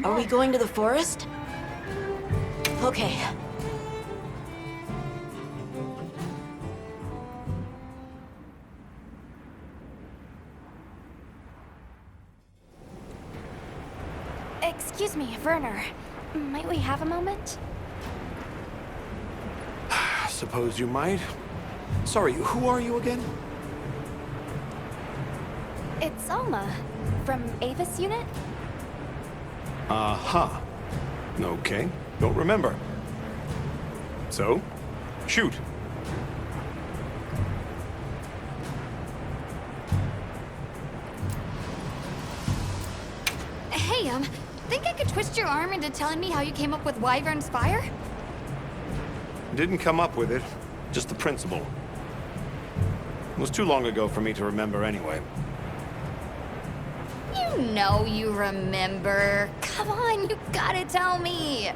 Are we going to the forest? Okay. Excuse me, Werner. Might we have a moment? Suppose you might. Sorry, who are you again? It's Alma, from Avis Unit. Uh-huh. Okay, don't remember. So, shoot. Hey, think I could twist your arm into telling me how you came up with Wyvern's fire? Didn't come up with it, just the principle. It was too long ago for me to remember anyway. You know you remember. Come on, you gotta tell me.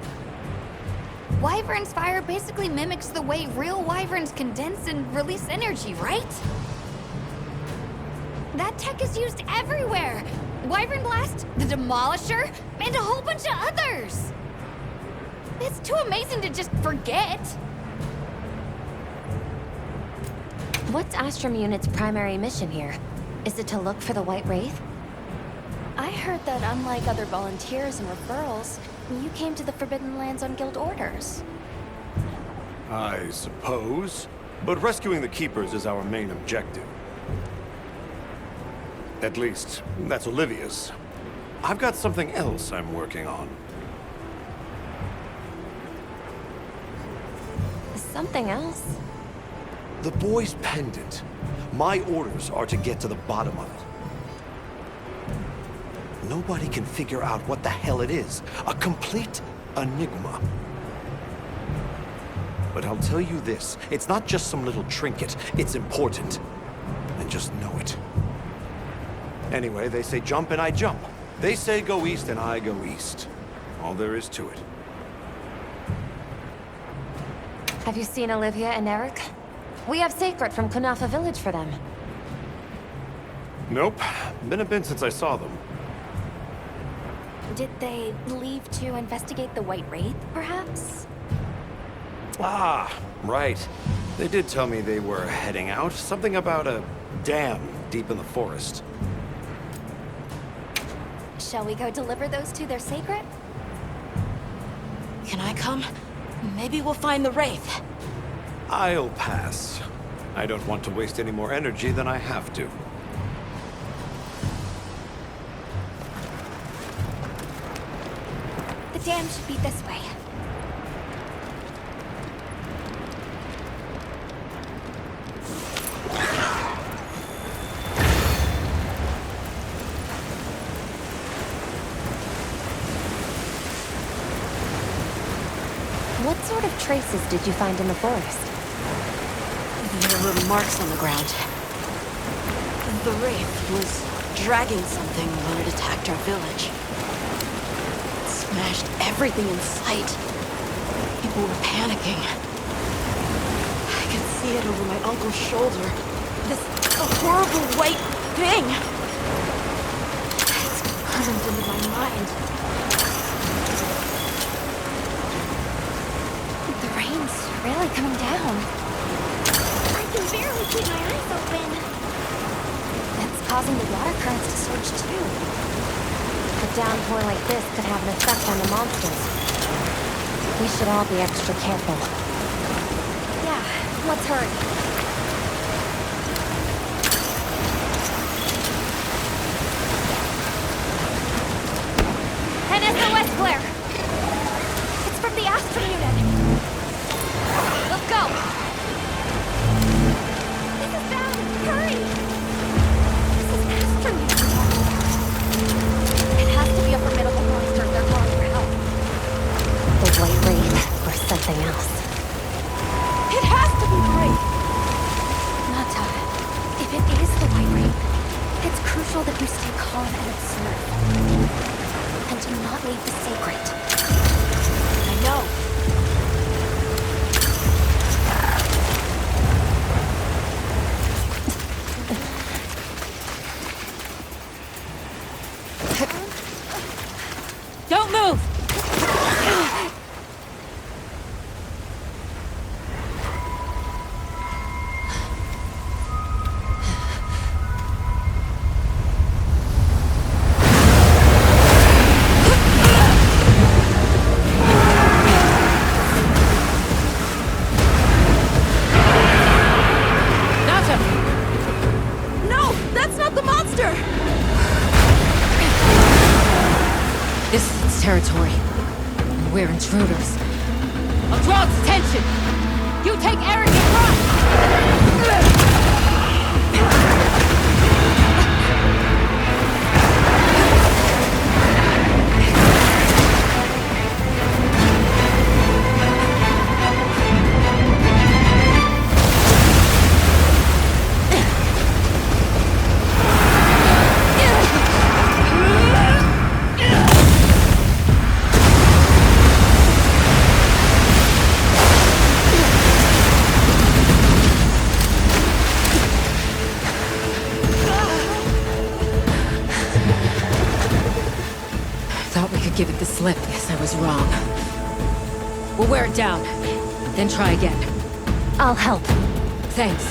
Wyvern's fire basically mimics the way real wyverns condense and release energy, right? That tech is used everywhere. Wyvern Blast, the Demolisher, and a whole bunch of others. It's too amazing to just forget. What's Astrum Unit's primary mission here? Is it to look for the White Wraith? I heard that unlike other volunteers and referrals, you came to the Forbidden Lands on guild orders. I suppose. But rescuing the Keepers is our main objective. At least, that's Olivia's. I've got something else I'm working on. Something else? The boy's pendant. My orders are to get to the bottom of it. Nobody can figure out what the hell it is. A complete enigma. But I'll tell you this, it's not just some little trinket. It's important. And just know it. Anyway, they say jump and I jump. They say go east and I go east. All there is to it. Have you seen Olivia and Eric? We have Sacred from Kunafa Village for them. Nope. Been a bit since I saw them. Did they leave to investigate the White Wraith, perhaps? Ah, right. They did tell me they were heading out. Something about a dam deep in the forest. Shall we go deliver those to their Sacred? Can I come? Maybe we'll find the Wraith. I'll pass. I don't want to waste any more energy than I have to. The dam should be this way. What sort of traces did you find in the forest? There were marks on the ground. The Wraith was dragging something when it attacked our village. It smashed everything in sight. People were panicking. I could see it over my uncle's shoulder. This horrible white thing. It's burned into my mind. The rain's really coming down. I can barely keep my eyes open. It's causing the water currents to surge too. A downpour like this could have an effect on the monsters. We should all be extra careful. Yeah, let's hurry. SOS flare! It's from the Astrum unit! Let's go! This is bad! Hurry! This is Astrum unit we're talking about. It has to be a formidable monster if they're calling for help. The White Wraith or something else. It has to be Wraith! Nata, if it is the White Wraith, it's crucial that you stay calm and observe. And do not leave the Sacred. I know. Don't move! This is its territory. And we're intruders. I'll draw its attention! You take Eric and run! Give it the slip. Guess I was wrong. We'll wear it down, then try again. I'll help. Thanks.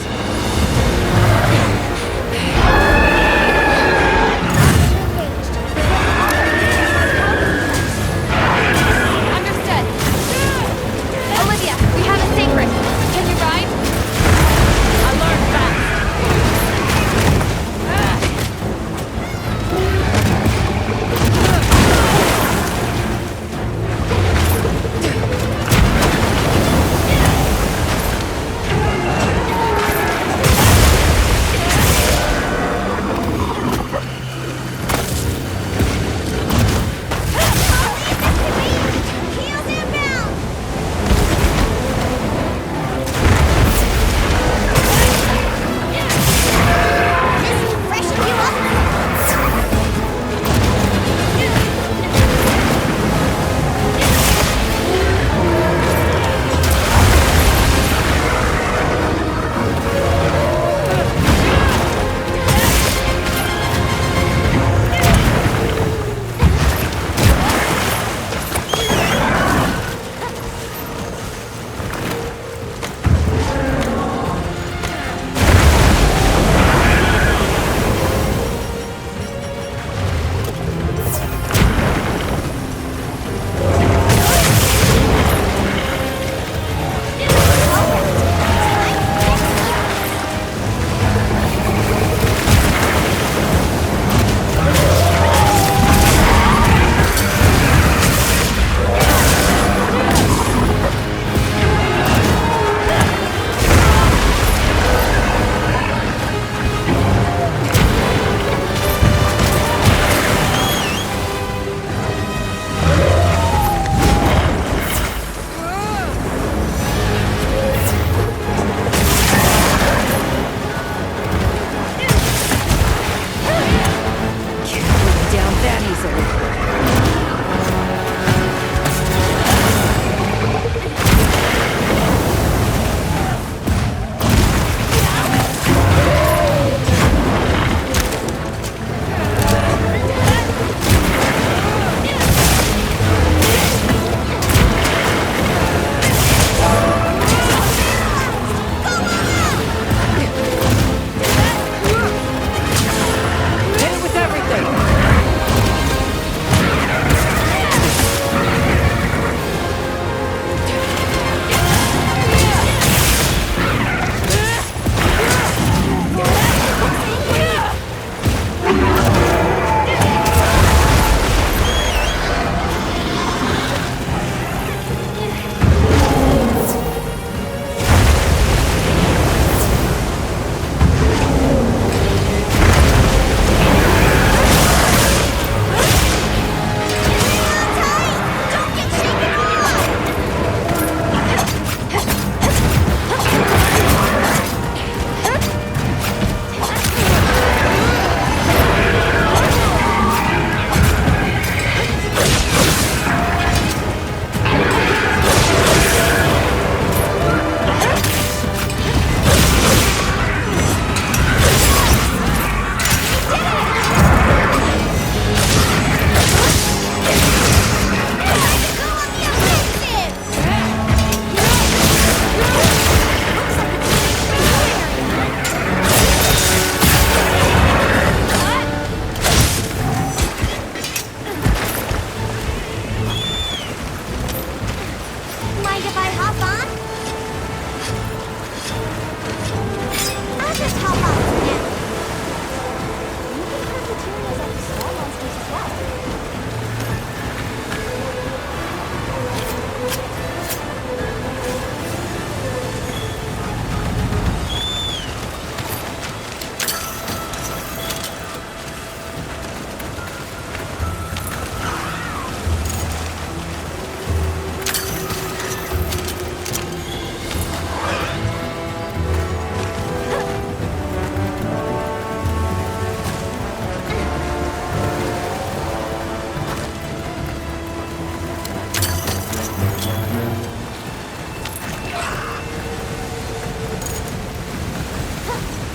Understood. Olivia, we have a secret. Can you ride? I learned fast.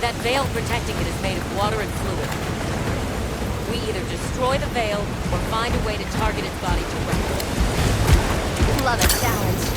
That veil protecting it is made of water and fluid. We either destroy the veil, or find a way to target its body directly. Love a challenge.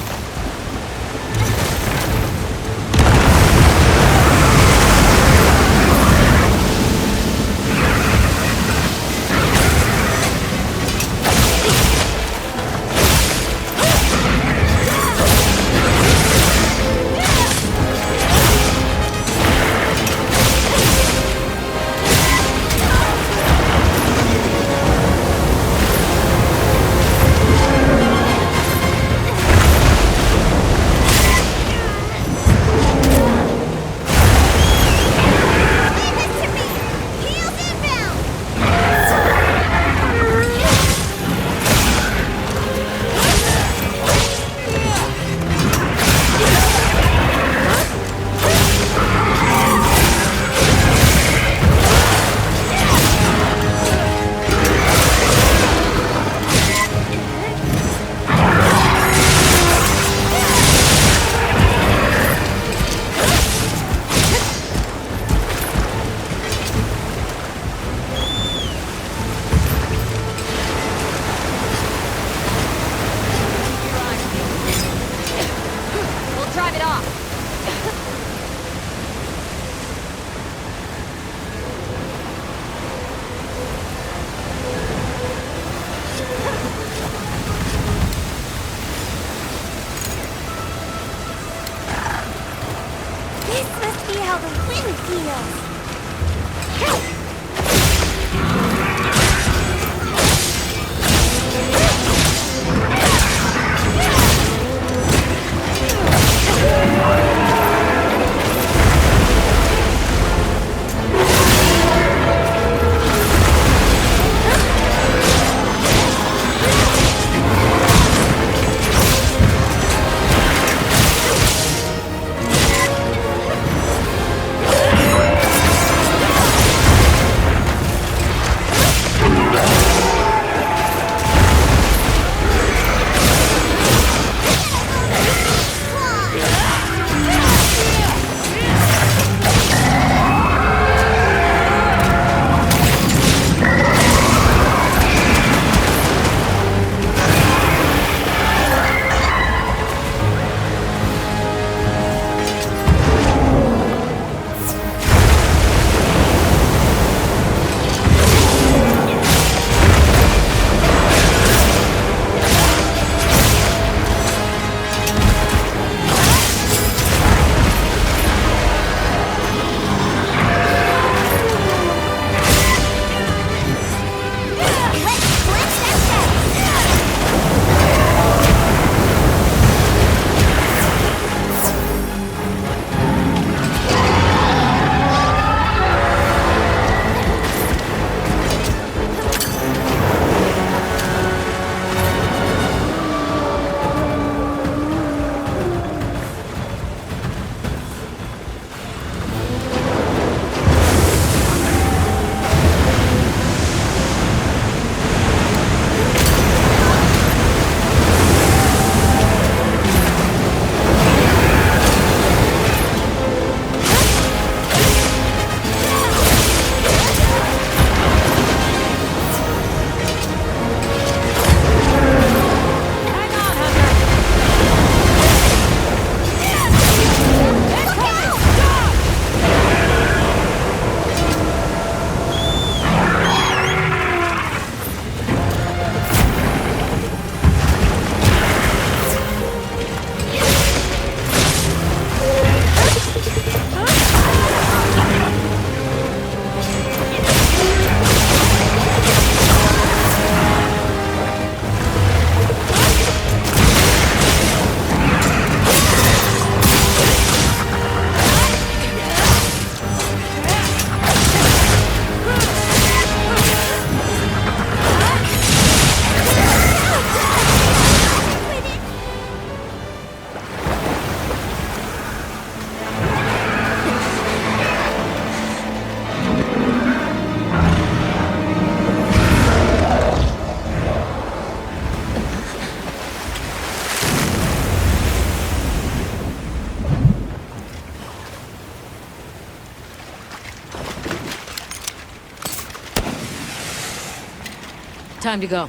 Time to go.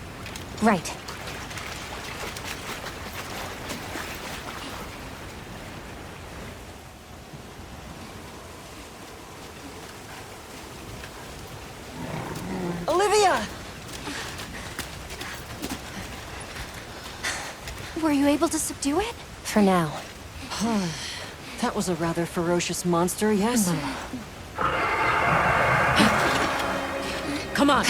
Right. Olivia! Were you able to subdue it? For now. That was a rather ferocious monster, yes? Come on.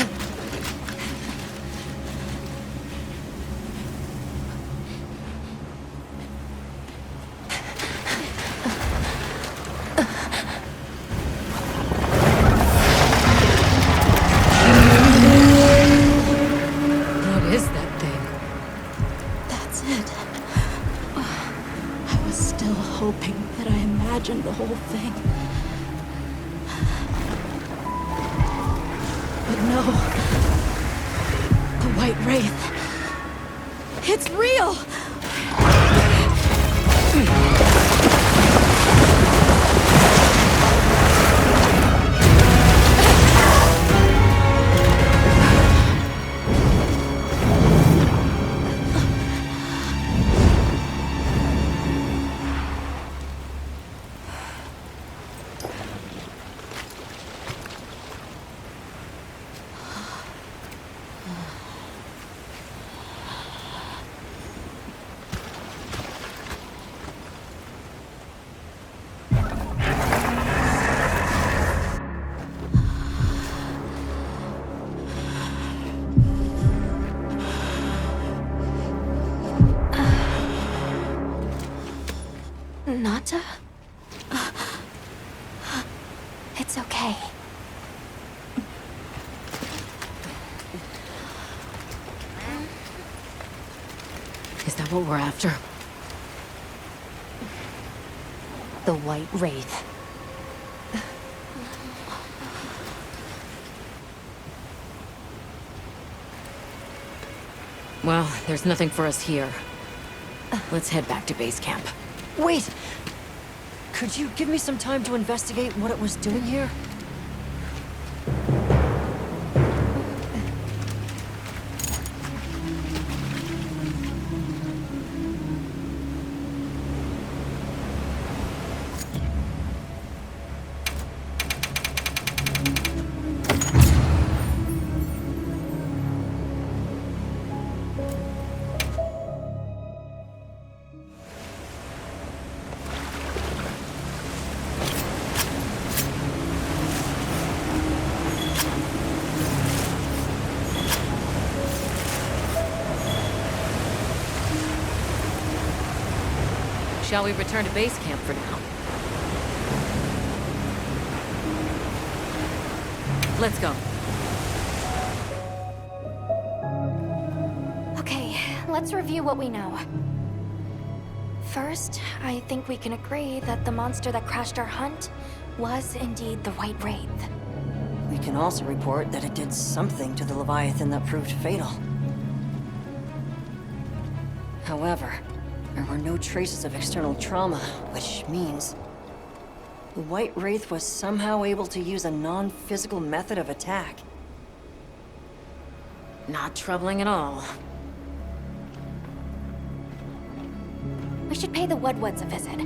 What is that thing? That's it. I was still hoping that I imagined the whole thing. But no. The White Wraith. It's real! Nata? It's okay. Is that what we're after? The White Wraith. Well, there's nothing for us here. Let's head back to base camp. Wait! Could you give me some time to investigate what it was doing here? Shall we return to base camp for now? Let's go. Okay, let's review what we know. First, I think we can agree that the monster that crashed our hunt was indeed the White Wraith. We can also report that it did something to the Leviathan that proved fatal. However, there were no traces of external trauma, which means the White Wraith was somehow able to use a non-physical method of attack. Not troubling at all. We should pay the Woodwoods a visit.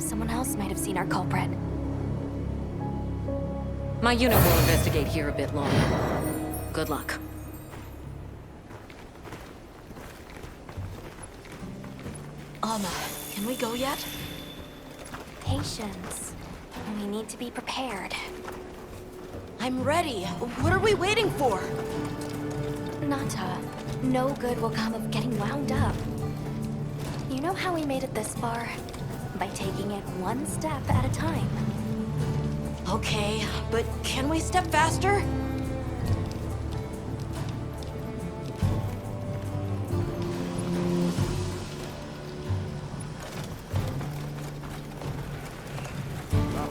Someone else might have seen our culprit. My unit will investigate here a bit longer. Good luck. Can we go yet? Patience. We need to be prepared. I'm ready. What are we waiting for? Nata, no good will come of getting wound up. You know how we made it this far? By taking it one step at a time. Okay, but can we step faster?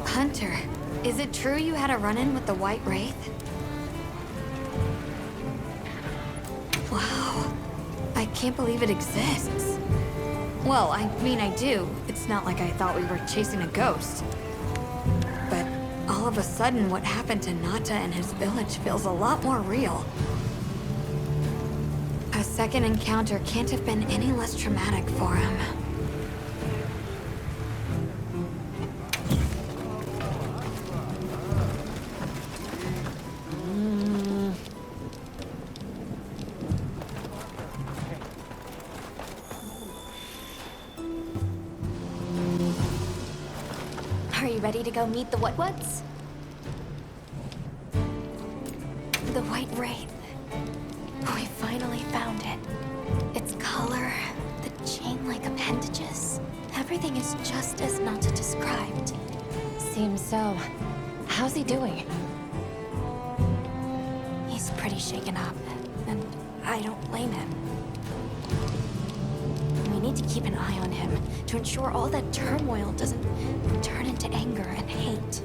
Hunter, is it true you had a run-in with the White Wraith? Wow. I can't believe it exists. Well, I mean, I do. It's not like I thought we were chasing a ghost. But all of a sudden, what happened to Nata and his village feels a lot more real. second encounter can't have been any less traumatic for him. Are you ready to go meet the what-whats? The White Wraith. We finally found it. Its color, the chain-like appendages. Everything is just as Nata described. Seems so. How's he doing? He's pretty shaken up, and I don't blame him. We need to keep an eye on him to ensure all that turmoil doesn't turn into anger and hate.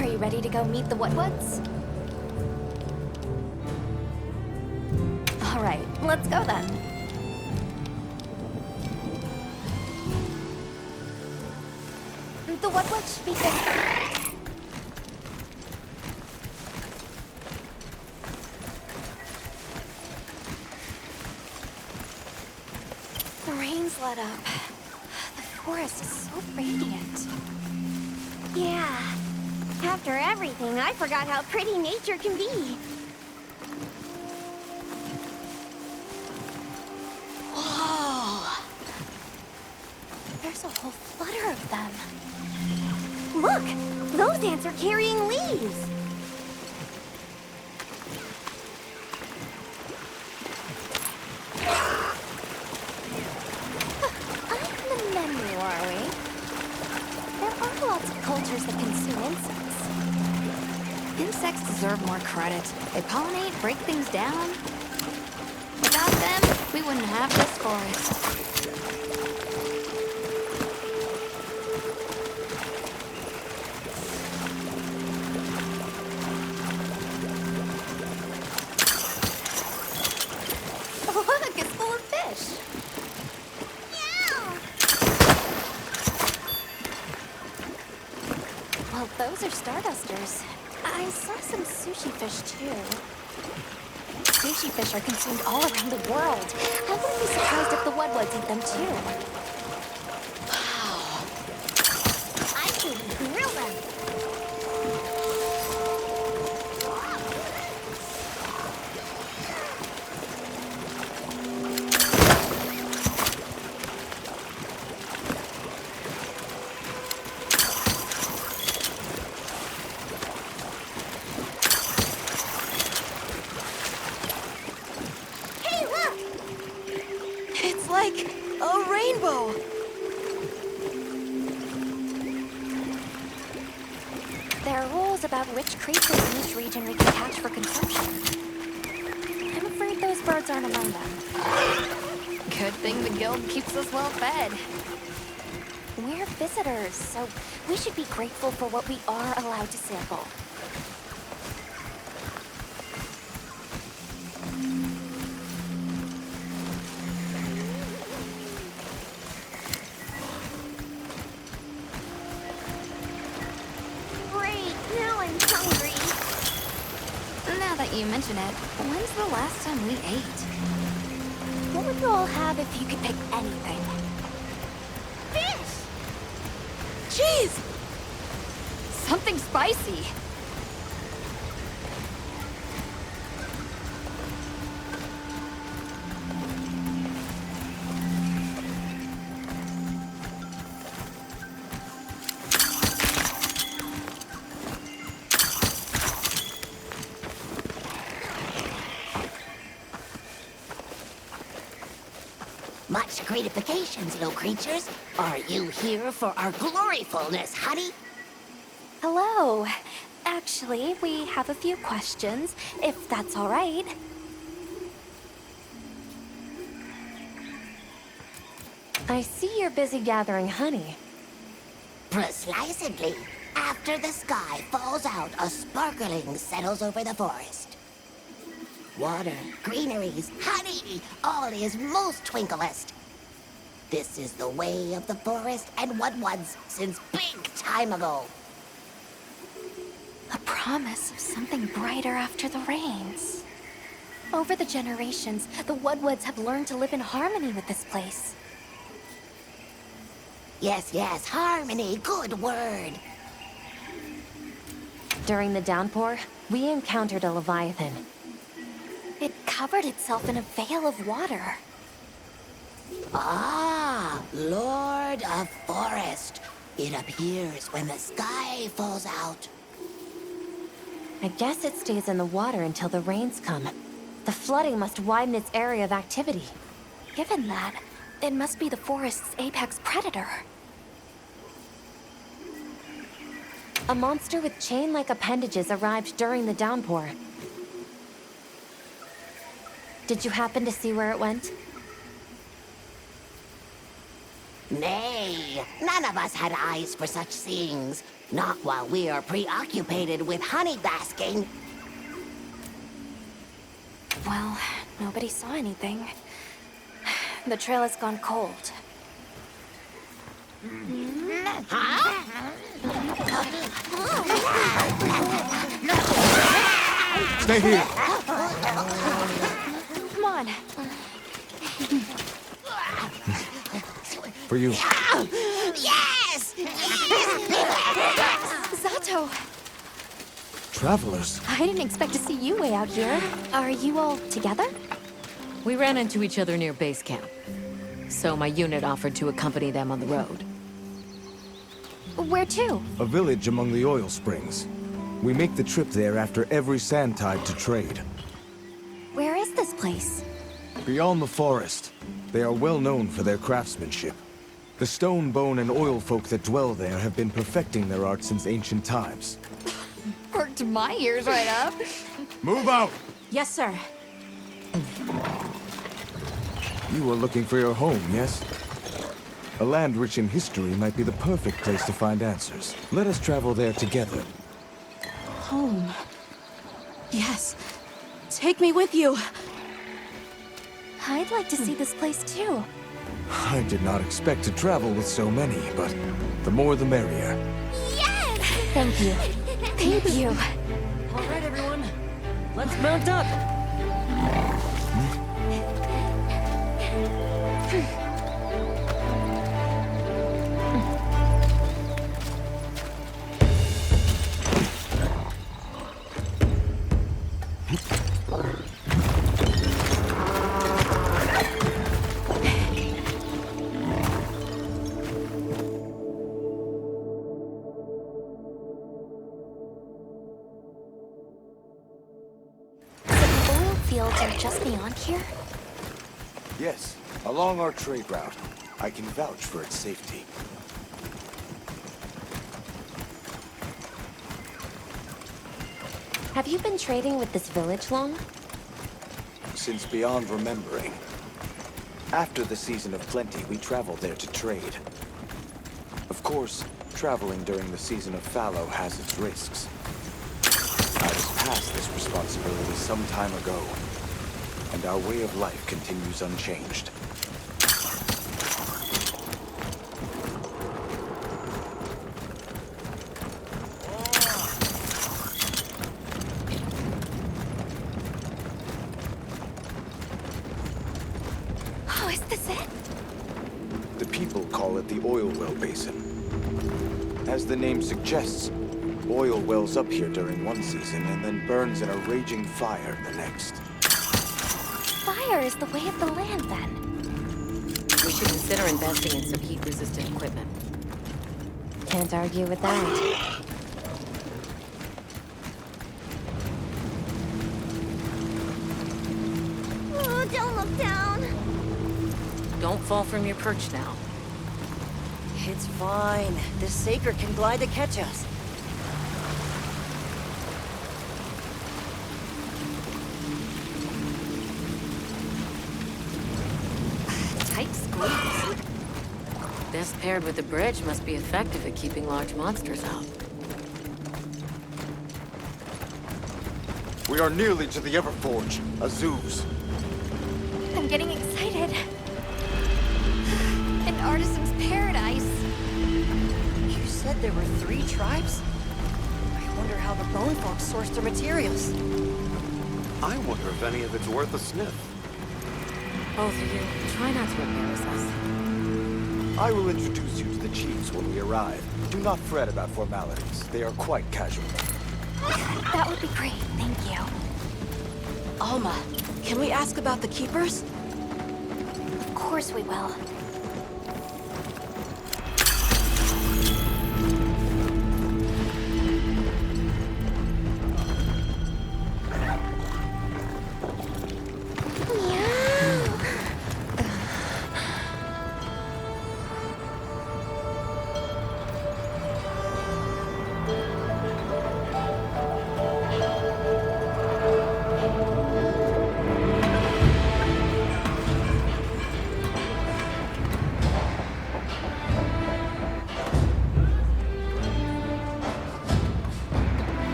Are you ready to go meet the what-whats? All right, let's go then. The what-whats should be good. The rain's let up. The forest is so radiant. Yeah. After everything, I forgot how pretty nature can be. Whoa! There's a whole flutter of them. Look! Those ants are carrying leaves! On the menu, are we? There are lots of cultures that consume insects. Insects deserve more credit. They pollinate, break things down. Without them, we wouldn't have this forest. Look, it's full of fish. Well, those are stardusters. I saw some sushi fish, too. Sushi fish are consumed all around the world. I wouldn't be surprised if the what-whats eat them, too. I should grill them. Hey, look! It's like a rainbow. There are rules about which creatures in each region we can catch for consumption. I'm afraid those birds aren't among them. Good thing the guild keeps us well fed. We're visitors, so we should be grateful for what we are allowed to sample. Great, now I'm hungry. Now that you mention it, when's the last time we ate? What would you all have if you could pick anything? Fish! Cheese! Something spicy. Much gratifications, little creatures. Are you here for our gloryfulness, honey? Hello. Actually, we have a few questions, if that's all right. I see you're busy gathering honey. Precisely. After the sky falls out, a sparkling settles over the forest. Water, greeneries, honey, all is most twinkleest. This is the way of the forest and what was since big time ago. A promise of something brighter after the rains. Over the generations, the Woodwoods have learned to live in harmony with this place. Yes, yes, harmony, good word. During the downpour, we encountered a leviathan. It covered itself in a veil of water. Ah, Lord of Forest. It appears when the sky falls out. I guess it stays in the water until the rains come. The flooding must widen its area of activity. Given that, it must be the forest's apex predator. A monster with chain-like appendages arrived during the downpour. Did you happen to see where it went? Nay, none of us had eyes for such things. Not while we are preoccupied with honey basking. Well, nobody saw anything. The trail has gone cold. Stay here. Come on. For you. Yes! Zato! Travelers. I didn't expect to see you way out here. Are you all together? We ran into each other near base camp. So my unit offered to accompany them on the road. Where to? A village among the oil springs. We make the trip there after every sand tide to trade. Where is this place? Beyond the forest, they are well known for their craftsmanship. The stone, bone, and oil folk that dwell there have been perfecting their art since ancient times. Perked my ears right up. Move out! Yes, sir. You are looking for your home, yes? A land rich in history might be the perfect place to find answers. Let us travel there together. Home. Yes. Take me with you. I'd like to see this place too. I did not expect to travel with so many, but the more the merrier. Yes! Thank you. Thank you. All right, everyone. Let's mount up. Fields are just beyond here? Yes, along our trade route. I can vouch for its safety. Have you been trading with this village long? Since beyond remembering. After the season of plenty, we traveled there to trade. Of course, traveling during the season of fallow has its risks. I was past this responsibility some time ago, and our way of life continues unchanged. Oh, is this it? The people call it the Oilwell Basin. As the name suggests, oil wells up here during one season and then burns in a raging fire the next. Fire is the way of the land, then. We should consider investing in some heat-resistant equipment. Can't argue with that. Oh, don't look down. Don't fall from your perch now. It's fine. This Saker can glide to catch us. Tight squeeze. This paired with the bridge must be effective at keeping large monsters out. We are nearly to the Everforge, Azuz. I'm getting excited. An artisan's paradise. You said there were 3 tribes? I wonder wonder how the bone folks source their materials. I wonder if any of it's worth a sniff. Both of you, try not to embarrass us. I will introduce you to the chiefs when we arrive. Do not fret about formalities. They are quite casual. That would be great, thank you. Alma, can we ask about the keepers? Of course we will.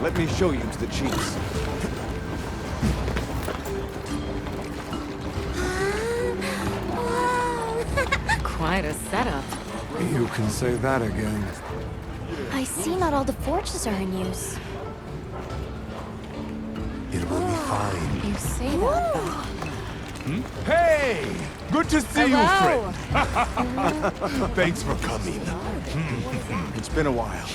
Let me show you to the chiefs. Quite a setup. You can say that again. I see not all the forges are in use. It will be fine. You say that, though. Hey! Good to see Hello. you, friend. Thanks for coming. It's been a while.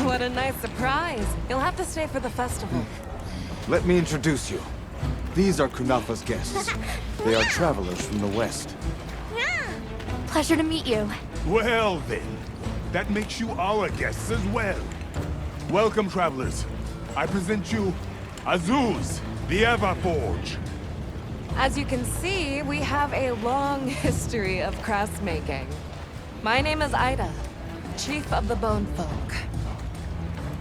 What a nice surprise. You'll have to stay for the festival. Let me introduce you. These are Kunafa's guests. They are travelers from the west. Pleasure to meet you. Well then, that makes you our guests as well. Welcome, travelers. I present you Azuz, the Everforge. As you can see, we have a long history of crafts making. My name is Ida, Chief of the Bone Folk.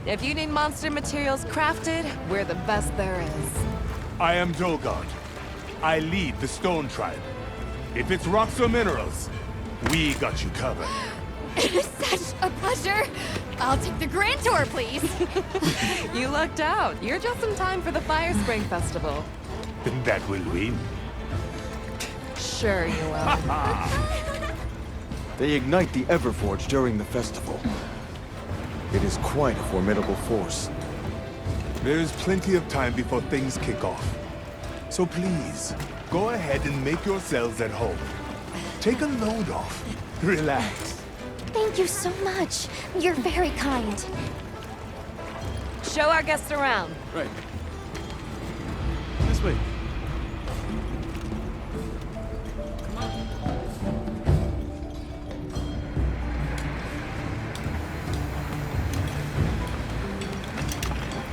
If you need monster materials crafted, we're the best there is. I am Dolgard. I lead the Stone Tribe. If it's rocks or minerals, we got you covered. It is such a pleasure. I'll take the grand tour, please. You lucked out. You're just in time for the Fire Spring Festival. That will win. Sure you will. They ignite the Everforge during the festival. It is quite a formidable force. There's plenty of time before things kick off. So please, go ahead and make yourselves at home. Take a load off. Relax. Thank you so much. You're very kind. Show our guests around. Right. This way.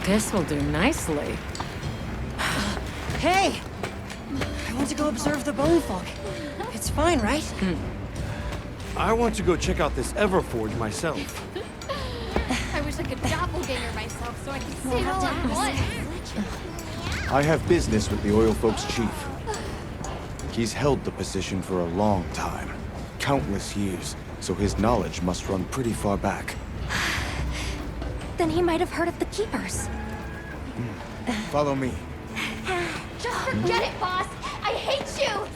This will do nicely. Hey! I want to go observe the bone folk. It's fine, right? I want to go check out this Everforge myself. I wish I could doppelganger myself so I could see it have all to at ask. once. I have business with the Oil Folks' chief. He's held the position for a long time. Countless years, so his knowledge must run pretty far back. Then he might have heard of the Keepers. Follow me. Just forget it, boss. I hate you.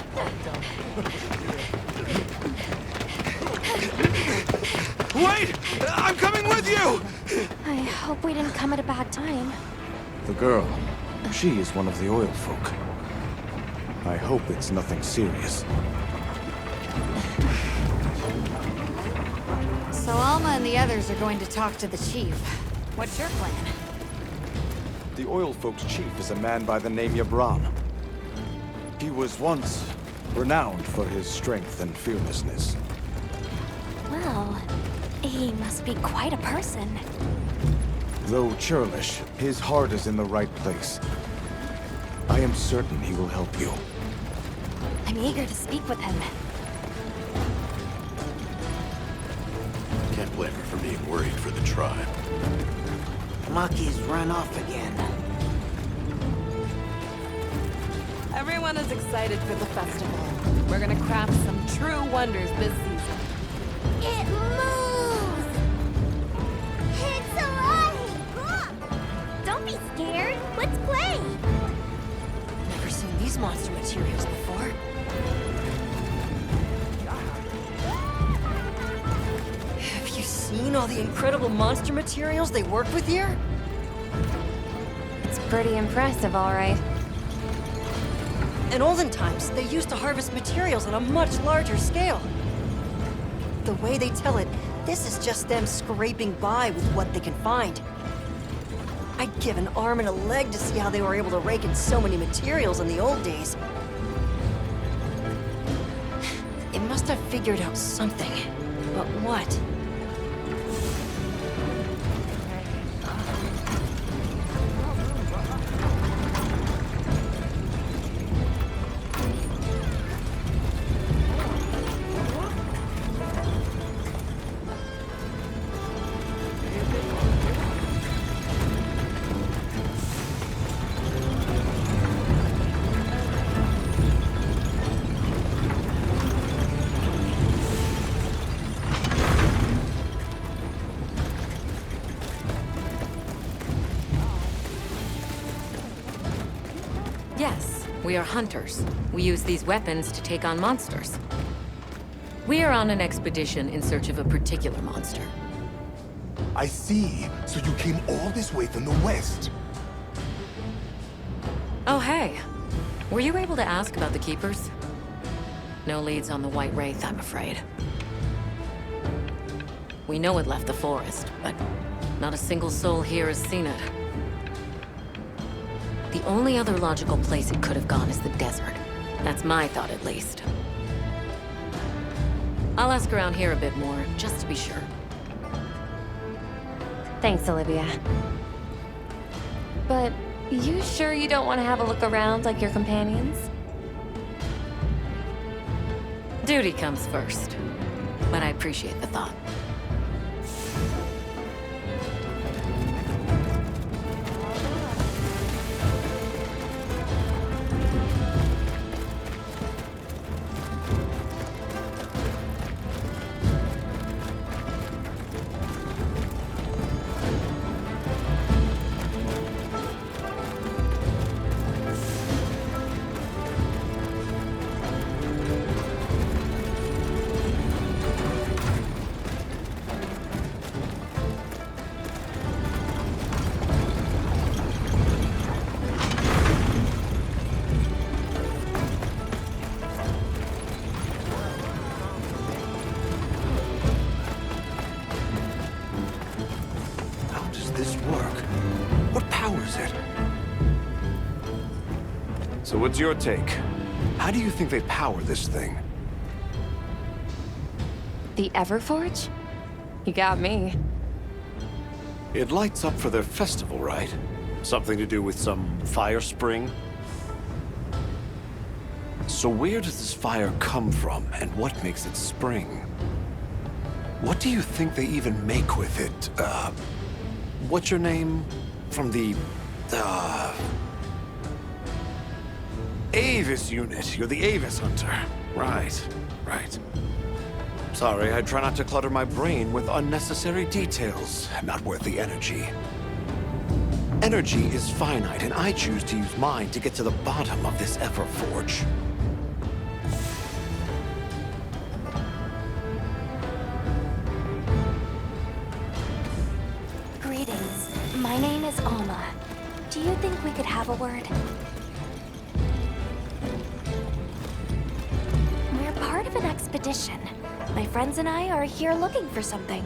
Wait! I'm coming with you! I hope we didn't come at a bad time. The girl, she is one of the Oil Folk. I hope it's nothing serious. So Alma and the others are going to talk to the chief. What's your plan? The Oil Folks' chief is a man by the name Yabram. He was once renowned for his strength and fearlessness. Well, he must be quite a person. Though churlish, his heart is in the right place. I am certain he will help you. I'm eager to speak with him. Can't blame her for being worried for the tribe. Maki's run off again. Everyone is excited for the festival. We're gonna craft some true wonders this season. It moves! It's alive! Don't be scared. Let's play. Never seen these monster materials before. all the incredible monster materials they work with here? It's pretty impressive, all right. In olden times, they used to harvest materials on a much larger scale. The way they tell it, this is just them scraping by with what they can find. I'd give an arm and a leg to see how they were able to rake in so many materials in the old days. They must have figured out something. But what? Yes, we are hunters. We use these weapons to take on monsters. We are on an expedition in search of a particular monster. I see. So you came all this way from the west. Oh, hey. Were you able to ask about the Keepers? No leads on the White Wraith, I'm afraid. We know it left the forest, but not a single soul here has seen it. The only other logical place it could have gone is the desert. That's my thought, at least. I'll ask around here a bit more, just to be sure. Thanks, Olivia. But you sure you don't want to have a look around like your companions? Duty comes first, but I appreciate the thought. So what's your take? How do you think they power this thing? The Everforge? You got me. It lights up for their festival, right? Something to do with some fire spring? So where does this fire come from, and what makes it spring? What do you think they even make with it? What's your name? From the, Avis unit. You're the Avis hunter. Right, right. Sorry, I try not to clutter my brain with unnecessary details. Not worth the energy. Energy is finite, and I choose to use mine to get to the bottom of this Everforge. Greetings. My name is Alma. Do you think we could have a word? We're part of an expedition. My friends and I are here looking for something.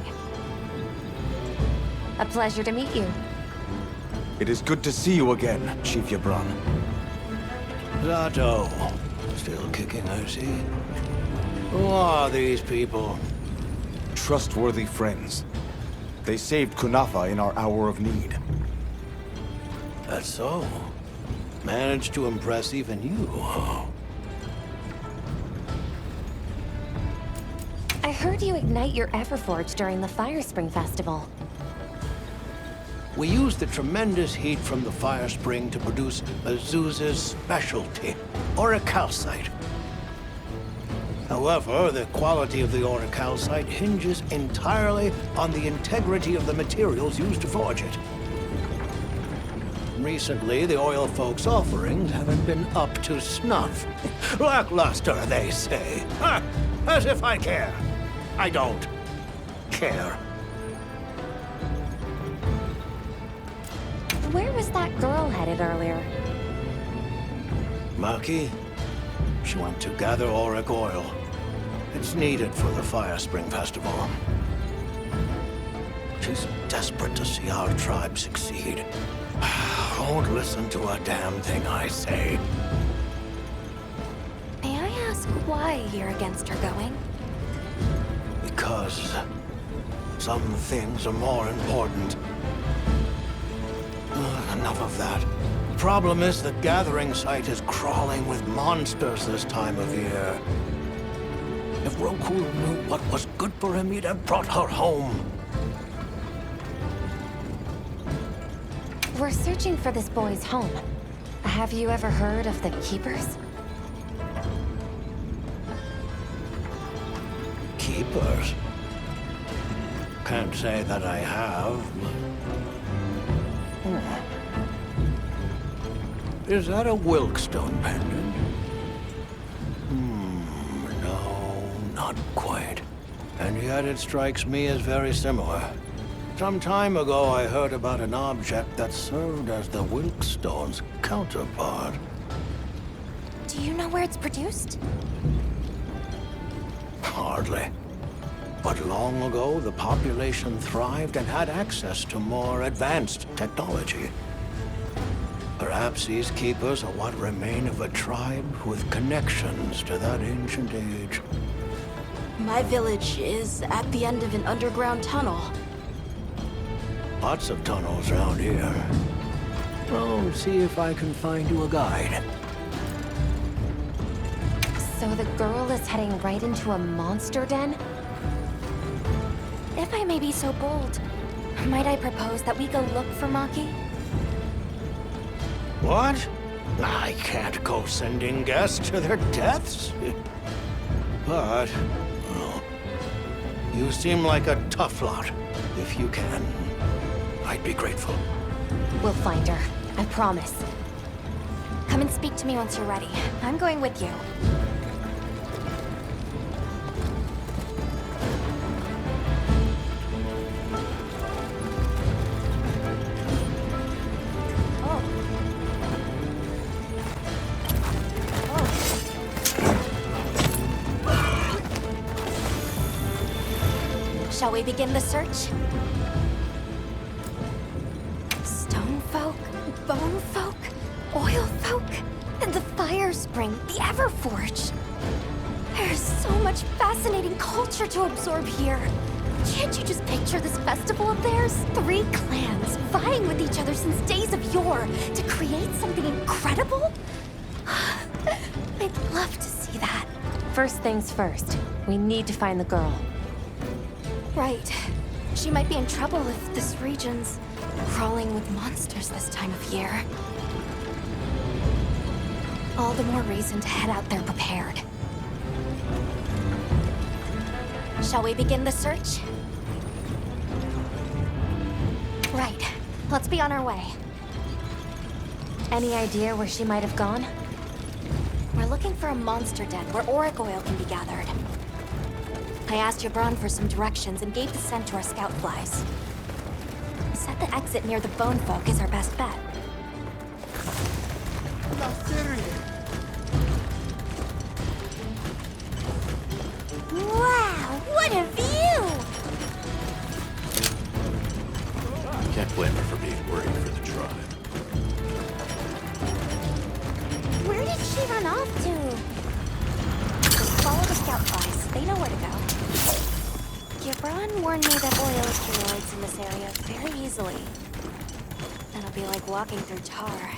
A pleasure to meet you. It is good to see you again, Chief Yabron. Zato. Still kicking, I see. Who are these people? Trustworthy friends. They saved Kunafa in our hour of need. That's so. Managed to impress even you, huh? I heard you ignite your Everforge during the Fire Spring Festival. We used the tremendous heat from the fire spring to produce Azuz's specialty, orichalcite. However, the quality of the orichalcite hinges entirely on the integrity of the materials used to forge it. Recently, the oil folks' offerings haven't been up to snuff. Lackluster, they say. Ha! As if I care. I don't care. Where was that girl headed earlier? Maki? She went to gather auric oil. It's needed for the Fire Spring Festival. She's desperate to see our tribe succeed. Won't listen to a damn thing I say. May I ask why you're against her going? Because some things are more important. Enough of that. Problem is the gathering site is crawling with monsters this time of year. If Roku knew what was good for him, he'd have brought her home. We're searching for this boy's home. Have you ever heard of the Keepers? Keepers? Can't say that I have. Is that a Wilkstone pendant? No, not quite. And yet it strikes me as very similar. Some time ago I heard about an object that served as the Wilkstone's counterpart. Do you know where it's produced? Hardly. But long ago, the population thrived and had access to more advanced technology. Perhaps these keepers are what remain of a tribe with connections to that ancient age. My village is at the end of an underground tunnel. Lots of tunnels around here. Well, see if I can find you a guide. So the girl is heading right into a monster den? If I may be so bold, might I propose that we go look for Maki? What? I can't go sending guests to their deaths. But, well, you seem like a tough lot. If you can, I'd be grateful. We'll find her, I promise. Come and speak to me once you're ready. I'm going with you. Shall we begin the search? Stone folk, bone folk, oil folk, and the fire spring, the Everforge. There's so much fascinating culture to absorb here. Can't you just picture this festival of theirs? 3 clans vying with each other since days of yore to create something incredible? I'd love to see that. First things first, we need to find the girl. Right. She might be in trouble if this region's crawling with monsters this time of year. All the more reason to head out there prepared. Shall we begin the search? Right. Let's be on our way. Any idea where she might have gone? We're looking for a monster den where auric oil can be gathered. I asked Yabron for some directions and gave the scent to our scout flies. He said the exit near the bone folk is our best bet. Wow, what a view! Can't blame her for being worried for the tribe. Where did she run off to? Just follow the scout flies. They know where to go. Yabron warned me that oil accumulates in this area very easily. That'll be like walking through tar.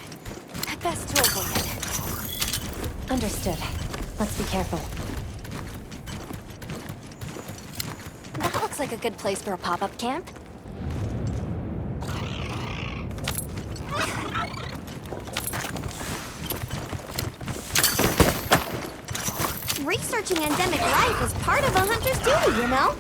Best to avoid it. Understood. Let's be careful. That looks like a good place for a pop-up camp. Researching endemic life is part of a hunter's duty, you know?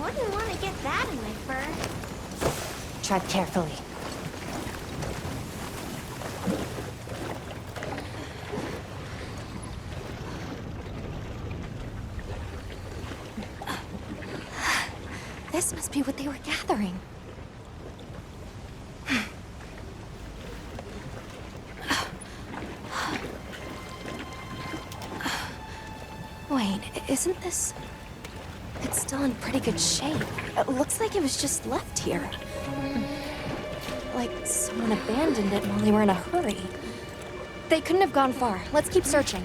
Wouldn't want to get that in my fur. Tread carefully. This must be what they were gathering. Wait, isn't this... It's still in pretty good shape. It looks like it was just left here. Like someone abandoned it while they were in a hurry. They couldn't have gone far. Let's keep searching.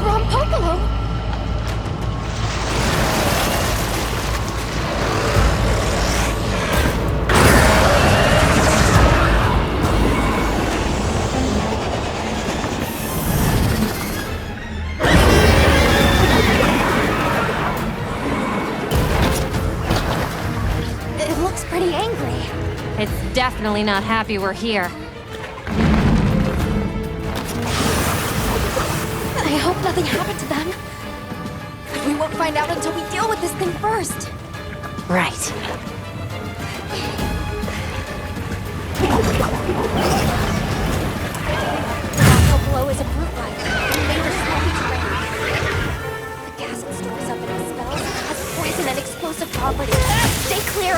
Rompopolo! It looks pretty angry. It's definitely not happy we're here. I hope nothing happened to them. But we won't find out until we deal with this thing first. Right. Rompopolo is a brute rider. Made of smoky terrain. The gas it stores up and expels has poison and explosive properties. Stay clear!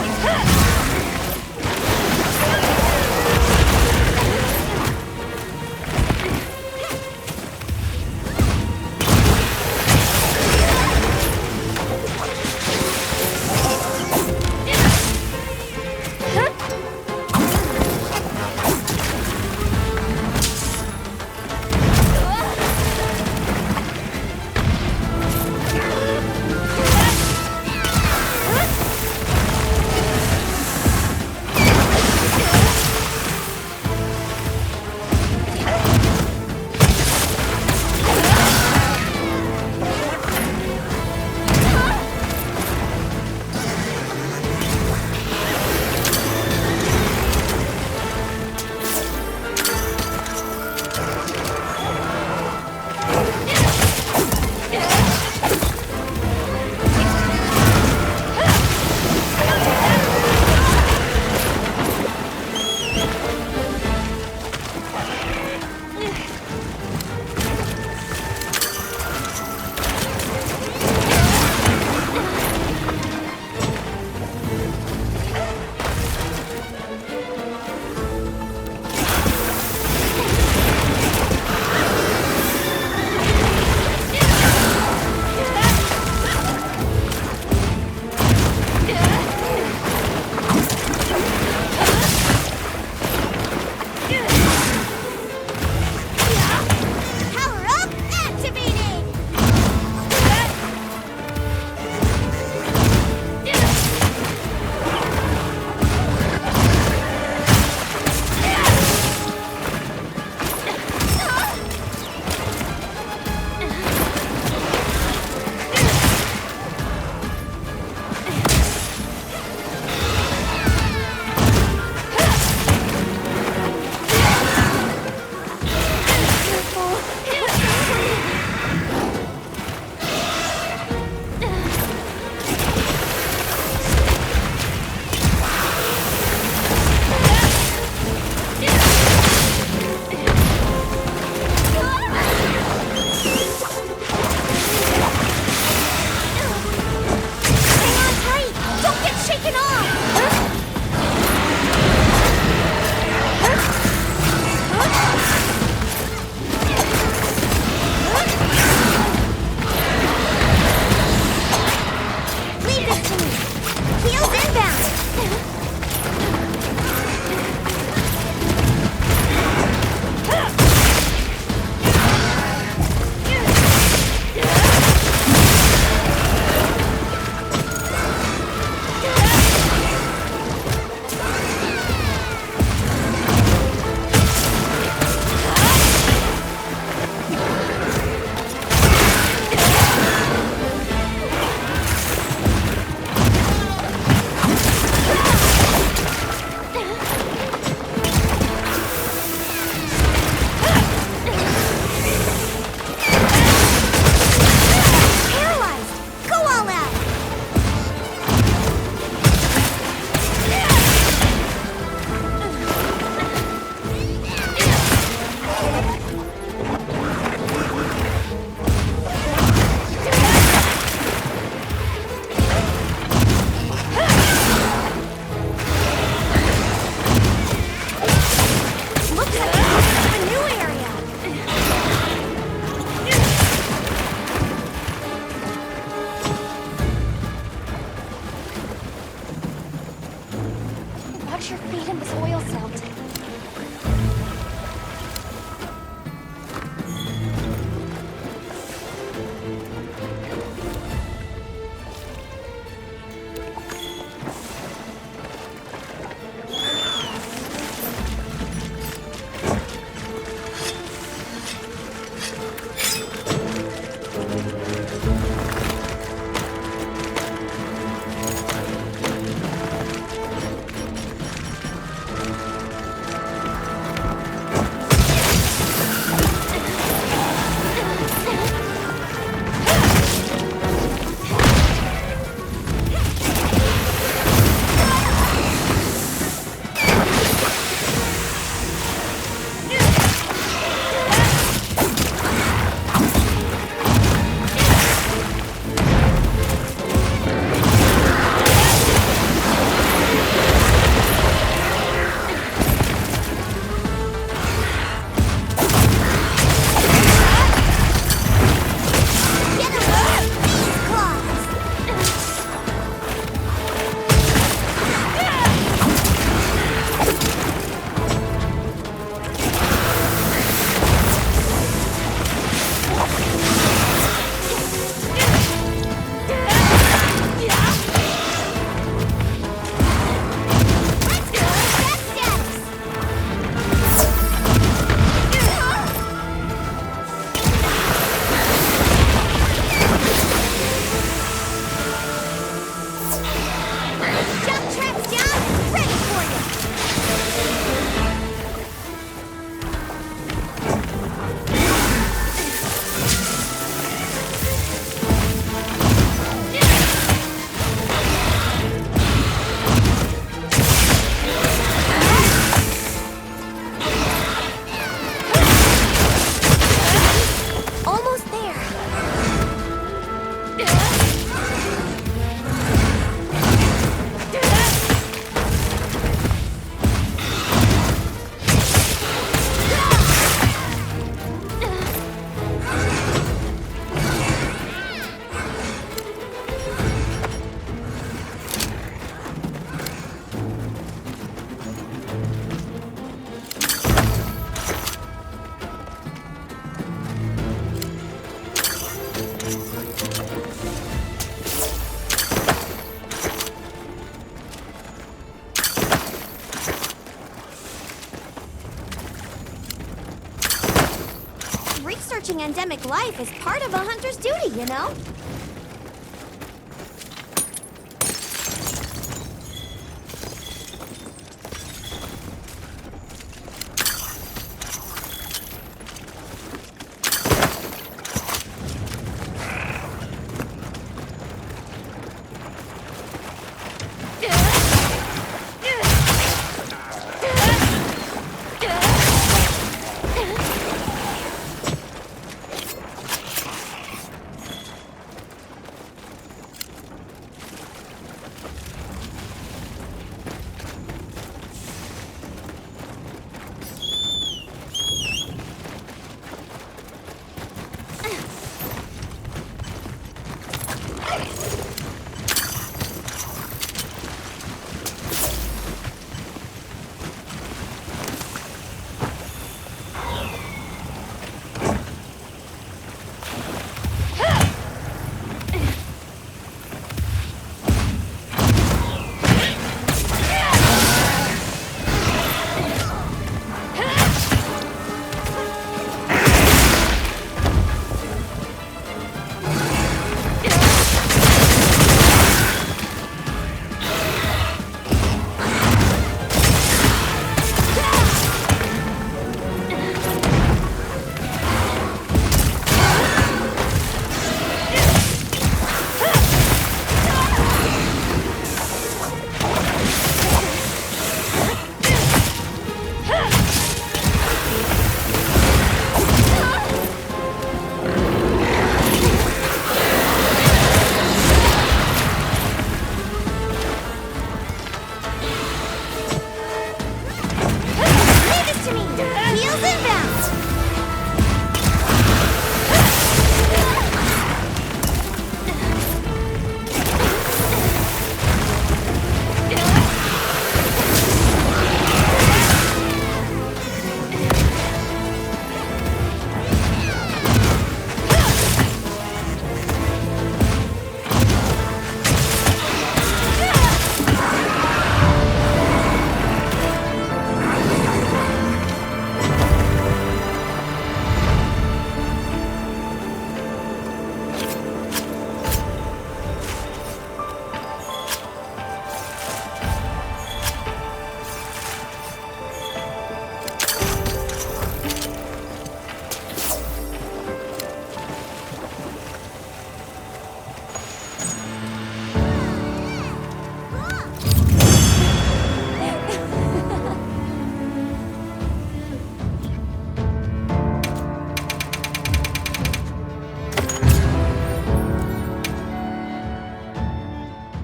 endemic life is part of a hunter's duty, you know?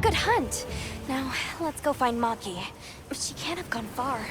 Good hunt. Now, let's go find Maki. She can't have gone far.